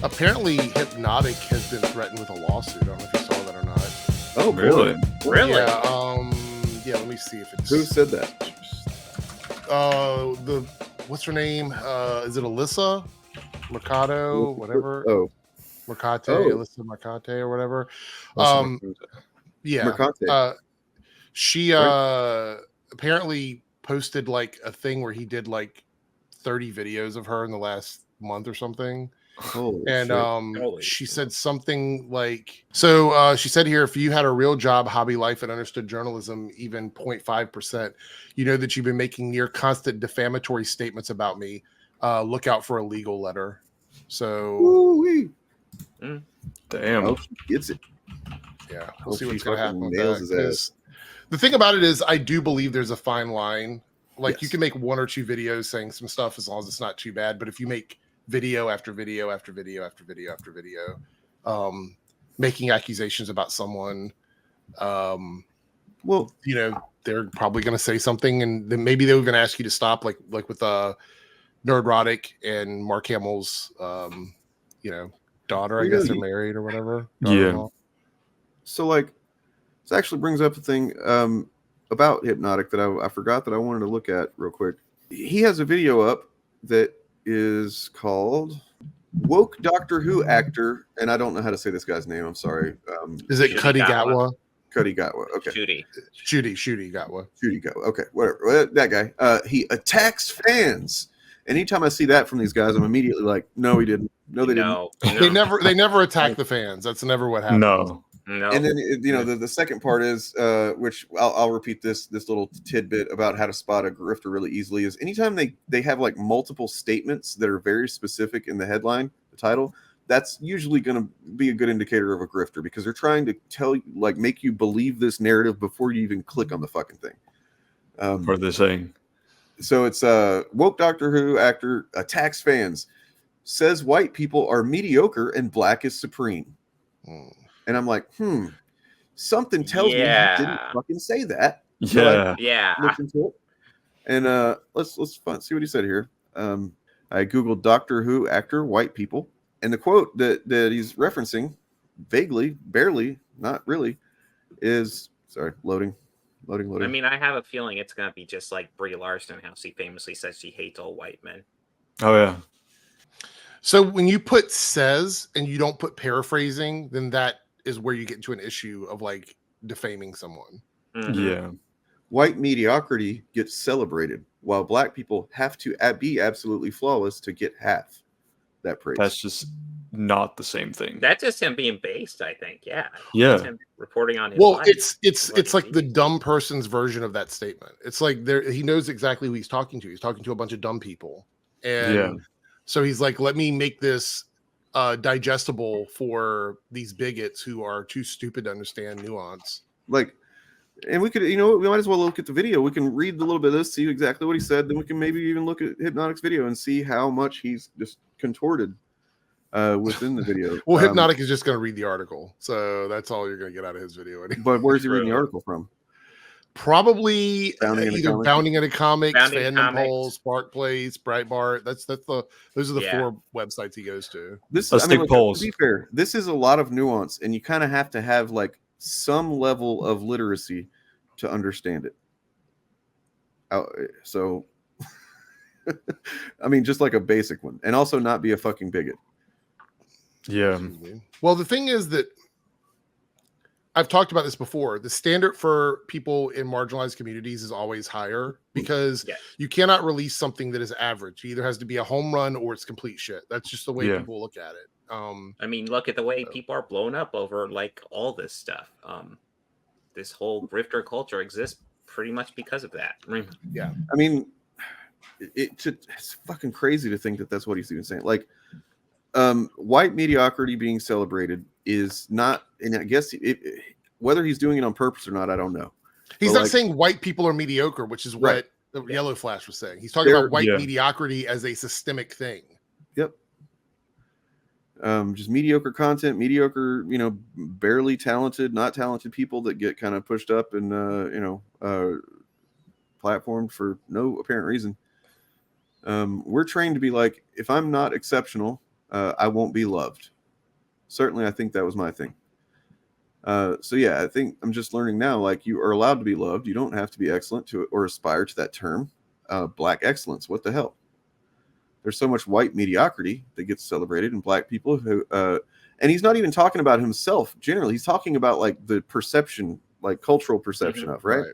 Apparently, Hypnotic has been threatened with a lawsuit. I don't know if you saw that or not. Oh, really? Really? Yeah, let me see if it's... Who said that? What's her name? Is it Alyssa Mercado? Whatever. Oh. Mercate, Oh. Alyssa Mercate or whatever. Yeah. Mercate. She apparently posted like a thing where he did like 30 videos of her in the last month or something. Holy and shit. she said something like, so she said here, if you had a real job, hobby life, and understood journalism even 0.5%, you know that you've been making near constant defamatory statements about me. Look out for a legal letter. So damn. Oh, she gets it. Yeah, we'll see what's gonna happen with that. The thing about it is I do believe there's a fine line. Like you can make 1 or 2 videos saying some stuff as long as it's not too bad, but if you make video after video after video after video after video, making accusations about someone, well, you know, they're probably going to say something, and then maybe they'll even ask you to stop, like with Nerdrotic and Mark Hamill's, you know, daughter. I guess they're married or whatever. Yeah. So like, this actually brings up a thing about Hypnotic that I forgot that I wanted to look at real quick. He has a video up that is called Woke Doctor Who Actor, and I don't know how to say this guy's name. I'm sorry. Is it Cuddy Gatwa? Cuddy Gatwa. Okay. Shooty Gatwa. Shooty Gatwa. Okay, whatever. That guy. He attacks fans. Anytime I see that from these guys, I'm immediately like, no, he didn't. No, they didn't. They never attack the fans. That's never what happens. No. And then the second part is which I'll repeat this little tidbit about how to spot a grifter really easily is anytime they have like multiple statements that are very specific in the headline, the title, that's usually going to be a good indicator of a grifter because they're trying to tell you, like, make you believe this narrative before you even click on the fucking thing. What are they saying? So it's woke Doctor Who actor attacks fans, says white people are mediocre and black is supreme. And I'm like, something tells me he didn't fucking say that. So looked into it. And let's see what he said here. I Googled Doctor Who actor white people. And the quote that he's referencing, vaguely, barely, not really, is, sorry, loading. I mean, I have a feeling it's going to be just like Brie Larson, how she famously says she hates all white men. Oh, yeah. So when you put says and you don't put paraphrasing, then that is where you get into an issue of like defaming someone. Yeah. White mediocrity gets celebrated while black people have to be absolutely flawless to get half that praise. That's just not the same thing. That's just him being based, I think. Yeah. Yeah. Him reporting on his life. It's like the dumb person's version of that statement. It's like he knows exactly who he's talking to. He's talking to a bunch of dumb people. And so he's like, let me make this digestible for these bigots who are too stupid to understand nuance. Like, and we could, we might as well look at the video. We can read a little bit of this, see exactly what he said. Then we can maybe even look at Hypnotic's video and see how much he's just contorted within the video. Well, Hypnotic is just going to read the article. So that's all you're going to get out of his video. Anyway. But where's he reading the article from? Probably either Bounding in a Comics, Fandom Polls, Spark Plays, Breitbart. Those are the 4 websites he goes to. To be fair, this is a lot of nuance, and you kind of have to have like some level of literacy to understand it. So, I mean, just like a basic one, and also not be a fucking bigot. Yeah. Well, the thing is that I've talked about this before. The standard for people in marginalized communities is always higher because you cannot release something that is average. It either has to be a home run or it's complete shit. That's just the way people look at it. I mean, look at the way people are blown up over like all this stuff. This whole grifter culture exists pretty much because of that. Yeah. I mean, it's fucking crazy to think that that's what he's even saying. Like, white mediocrity being celebrated is not, and I guess whether he's doing it on purpose or not, I don't know. He's not saying white people are mediocre, which is what the Yellow Flash was saying. He's talking about white mediocrity as a systemic thing. Yep. Just mediocre content, mediocre, barely talented, not talented people that get kind of pushed up and platformed for no apparent reason. We're trained to be like, if I'm not exceptional, I won't be loved. Certainly, I think that was my thing. So yeah, I think I'm just learning now, like, you are allowed to be loved. You don't have to be excellent to or aspire to that term. Black excellence, what the hell? There's so much white mediocrity that gets celebrated, and black people who, and he's not even talking about himself generally. He's talking about like the perception, like cultural perception of, right?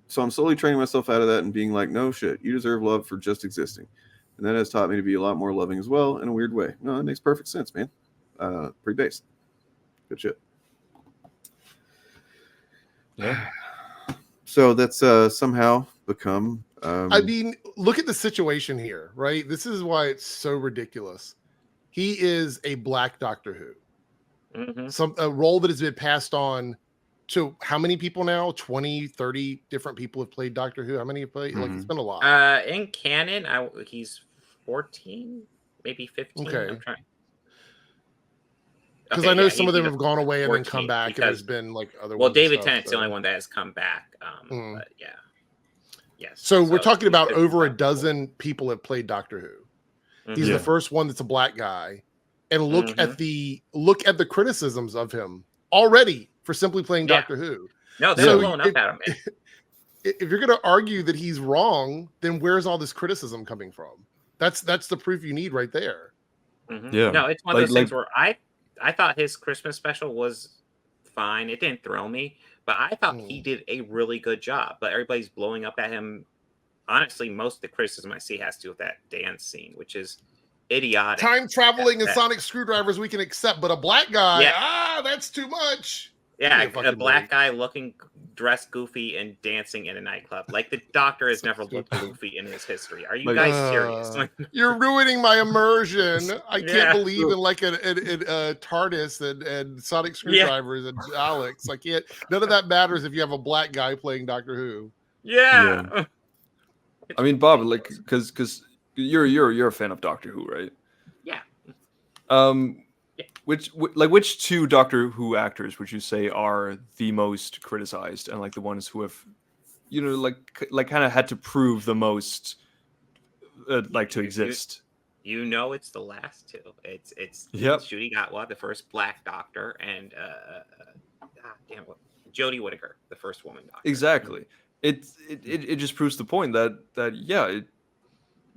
So I'm slowly training myself out of that and being like, no shit, you deserve love for just existing. And that has taught me to be a lot more loving as well in a weird way. No, that makes perfect sense, man. Pretty based. Good shit. Yeah. So that's somehow become. I mean, look at the situation here, right? This is why it's so ridiculous. He is a black Doctor Who. A role that has been passed on to how many people now? 20, 30 different people have played Doctor Who. How many have played? Like, it's been a lot. In canon, he's 14, maybe 15. Okay. I'm trying. Because I know some of them have gone away and then come back, and there's been like other. Well, David Tennant's the only one that has come back. But yeah, yes. So we're talking about over a dozen people have played Doctor Who. He's the first one that's a black guy, and look at the criticisms of him already for simply playing Doctor Who. No, they're blowing up at him. If you're going to argue that he's wrong, then where's all this criticism coming from? That's the proof you need right there. Yeah. No, it's one of those things where I thought his Christmas special was fine. It didn't thrill me, but I thought he did a really good job. But everybody's blowing up at him. Honestly, most of the criticism I see has to do with that dance scene, which is idiotic. Time traveling and sonic screwdrivers we can accept, but a black guy, that's too much. Yeah, a black guy looking dressed goofy and dancing in a nightclub. Like, the Doctor has never looked goofy in his history. Are you guys serious? You're ruining my immersion. I can't believe in like a TARDIS and sonic screwdrivers and Alex. I can't. None of that matters if you have a black guy playing Doctor Who. Yeah. I mean, Bob, like, because you're a fan of Doctor Who, right? Yeah. Which two Doctor Who actors would you say are the most criticized and like the ones who have, like kind of had to prove the most, like, to exist? It's the last two. It's Judy Gatwa, the first black Doctor, and Jodie Whittaker, the first woman Doctor. Exactly. It just proves the point that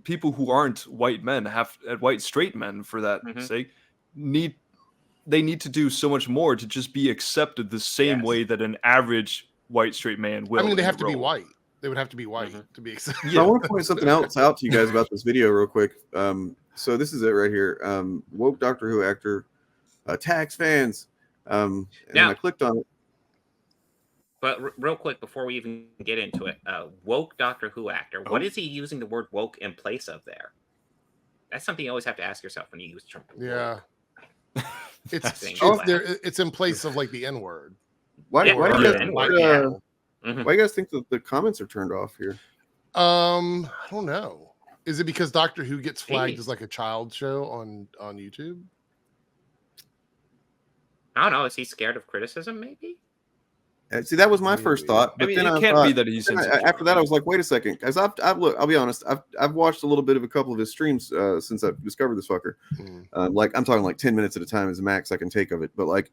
people who aren't white men white straight men for that sake need to do so much more to just be accepted the same way that an average white straight man will. I mean, they have to be white. They would have to be white to be accepted. I want to point something else out to you guys about this video real quick. So this is it right here. Woke Doctor Who actor tags fans. And now, I clicked on it. But real quick, before we even get into it, woke Doctor Who actor, what is he using the word woke in place of there? That's something you always have to ask yourself when you use the term woke. Yeah. It's in place of like the N word. Why do you guys think that the comments are turned off here? I don't know. Is it because Doctor Who gets flagged as like a child show on YouTube? I don't know. Is he scared of criticism? Maybe. See, that was my first thought. But then it can't be that he's. After that, I was like, wait a second, guys. I'll be honest. I've watched a little bit of a couple of his streams since I've discovered this fucker. Like, I'm talking like 10 minutes at a time is the max I can take of it. But like,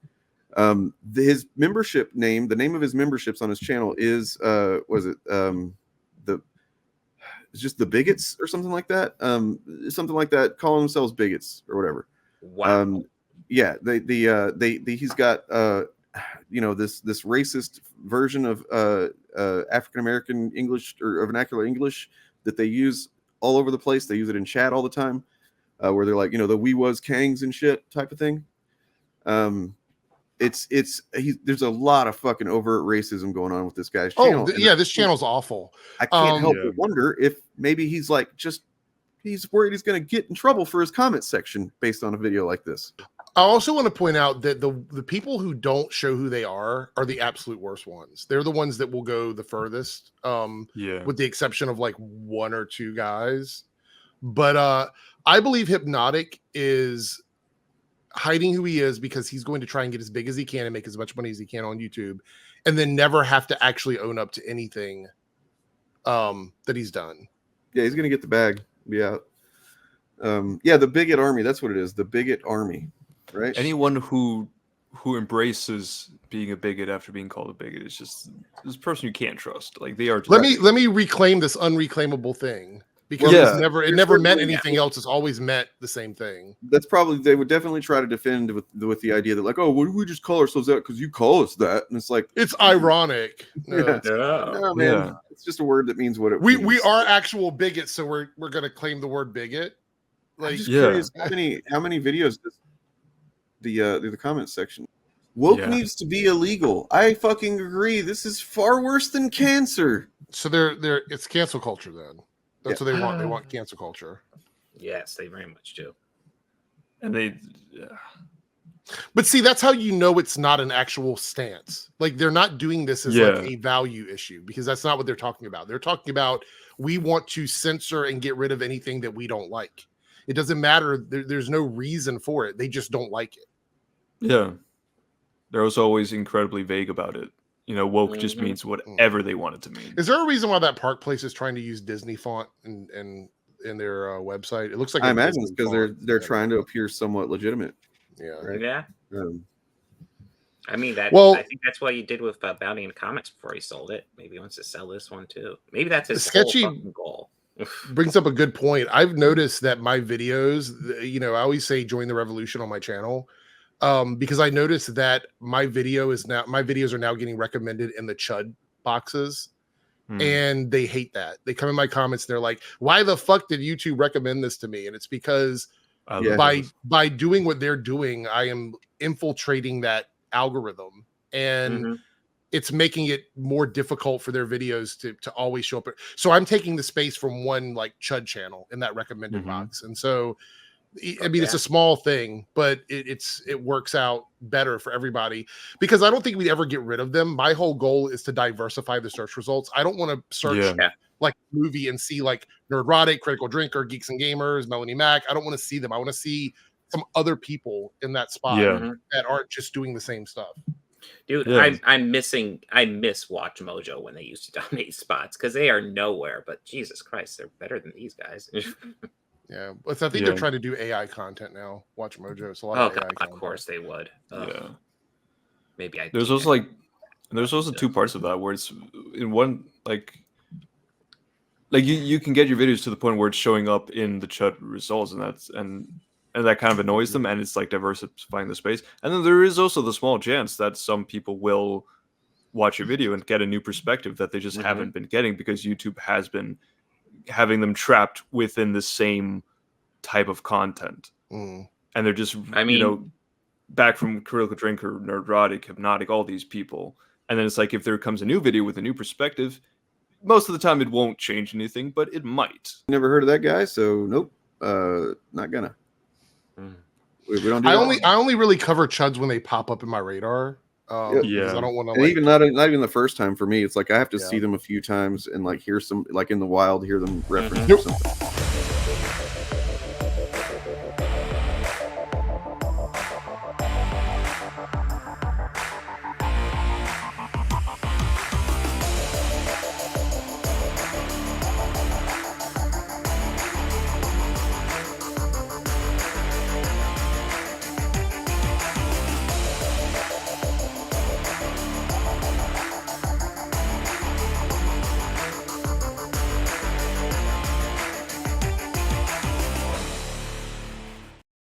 his membership name, the name of his memberships on his channel is it's just the Bigots or something like that. Something like that, calling themselves bigots or whatever. Wow. Yeah, he's got this racist version of African American English or vernacular English that they use all over the place. They use it in chat all the time, where they're like, the we was kangs and shit type of thing. There's a lot of fucking overt racism going on with this guy's channel. This channel's awful. I can't help but wonder if maybe he's like he's worried he's going to get in trouble for his comment section based on a video like this. I also want to point out that the people who don't show who they are the absolute worst ones. They're the ones that will go the furthest, with the exception of like one or two guys. But I believe Hypnotic is hiding who he is because he's going to try and get as big as he can and make as much money as he can on YouTube, and then never have to actually own up to anything that he's done. Yeah, he's going to get the bag. Yeah. Yeah, the bigot army. That's what it is. The bigot army, right? Anyone who embraces being a bigot after being called a bigot is just this person you can't trust. Like they are. Let me reclaim this unreclaimable thing because it never meant anything else. It's always meant the same thing. That's probably they would definitely try to defend with the idea that like, oh, what do we just call ourselves that because you call us that? And it's like it's ironic. No, no man, it's just a word that means what it. We means. are actual bigots, so we're gonna claim the word bigot. Like, I'm just curious how many videos does the comment section. Woke needs to be illegal. I fucking agree. This is far worse than cancer. So it's cancel culture then. That's what they want. They want cancel culture. Yes, they very much do. And they But see, that's how you know it's not an actual stance. Like they're not doing this as like a value issue because that's not what they're talking about. They're talking about we want to censor and get rid of anything that we don't like. It doesn't matter. There's no reason for it. They just don't like it. Yeah. They're also always incredibly vague about it. You know, woke just means whatever they want it to mean. Is there a reason why that Park Place is trying to use Disney font in their website? It looks like I imagine it's because they're trying to appear somewhat legitimate. Yeah. Right? Yeah. I mean I think that's what he did with Bounty and Comics before he sold it. Maybe he wants to sell this one too. Maybe that's his sketchy whole fucking goal. Brings up a good point. I've noticed that my videos, you know, I always say join the revolution on my channel. Because I noticed that my videos are now getting recommended in the Chud boxes, and they hate that. They come in my comments, and they're like, "Why the fuck did YouTube recommend this to me?" And it's because by doing what they're doing, I am infiltrating that algorithm, and it's making it more difficult for their videos to always show up. So I'm taking the space from one like Chud channel in that recommended box, and so. I mean, it's a small thing, but it works out better for everybody because I don't think we'd ever get rid of them. My whole goal is to diversify the search results. I don't want to search like a movie and see like Nerdrotic, Critical Drinker, Geeks and Gamers, Melanie Mac. I don't want to see them. I want to see some other people in that spot that aren't just doing the same stuff. Dude, I miss Watch Mojo when they used to dominate spots because they are nowhere. But Jesus Christ, they're better than these guys. Yeah, but I think they're trying to do AI content now. Watch Mojo, it's a lot of AI content. Of course they would. Maybe there's also two parts of that where it's in one like you can get your videos to the point where it's showing up in the Chud results, and that kind of annoys them, and it's like diversifying the space. And then there is also the small chance that some people will watch your video and get a new perspective that they just haven't been getting because YouTube has been having them trapped within the same type of content. And they're just, you know, back from Critical Drinker, Nerdrotic, Hypnotic, all these people. And then it's like, if there comes a new video with a new perspective, most of the time it won't change anything, but it might. Never heard of that guy, so nope, not gonna. We don't do I only really cover Chuds when they pop up in my radar. I don't want to. Like, even not even the first time for me. It's like I have to see them a few times and like hear some like in the wild, hear them reference or something.